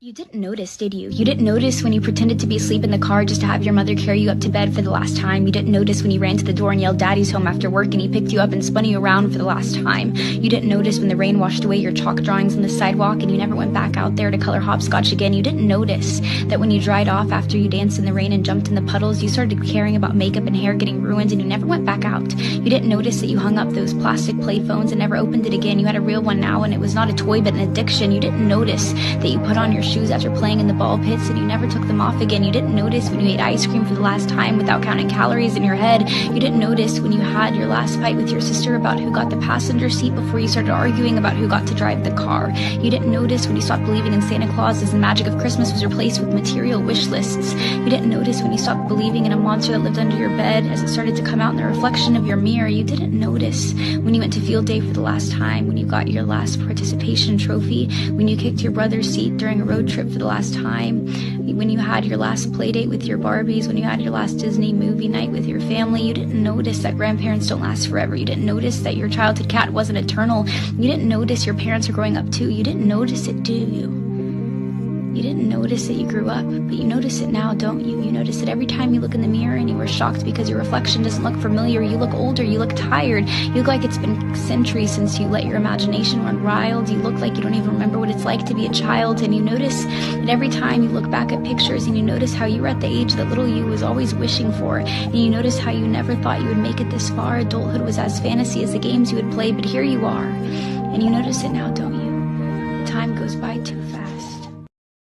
You didn't notice, did you? You didn't notice when you pretended to be asleep in the car just to have your mother carry you up to bed for the last time. You didn't notice when you ran to the door and yelled "Daddy's home" after work and he picked you up and spun you around for the last time. You didn't notice when the rain washed away your chalk drawings on the sidewalk and you never went back out there to color hopscotch again. You didn't notice that when you dried off after you danced in the rain and jumped in the puddles, you started caring about makeup and hair getting ruined and you never went back out. You didn't notice that you hung up those plastic play phones and never opened it again. You had a real one now and it was not a toy but an addiction. You didn't notice that you put on your shoes after playing in the ball pits and you never took them off again. You didn't notice when you ate ice cream for the last time without counting calories in your head. You didn't notice when you had your last fight with your sister about who got the passenger seat before you started arguing about who got to drive the car. You didn't notice when you stopped believing in Santa Claus as the magic of Christmas was replaced with material wish lists. You didn't notice when you stopped believing in a monster that lived under your bed as it started to come out in the reflection of your mirror. You didn't notice when you went to field day for the last time, when you got your last participation trophy, when you kicked your brother's seat during a road trip for the last time, when you had your last play date with your Barbies, when you had your last Disney movie night with your family. You didn't notice that grandparents don't last forever. You didn't notice that your childhood cat wasn't eternal. You didn't notice your parents are growing up too. You didn't notice it, do you? You didn't notice that you grew up, but you notice it now, don't you? You notice it every time you look in the mirror and you were shocked because your reflection doesn't look familiar. You look older, you look tired, you look like it's been centuries since you let your imagination run wild. You look like you don't even remember what it's like to be a child, and you notice that every time you look back at pictures and you notice how you were at the age that little you was always wishing for, and you notice how you never thought you would make it this far. Adulthood was as fantasy as the games you would play, but here you are, and you notice it now, don't you? The time goes by too fast.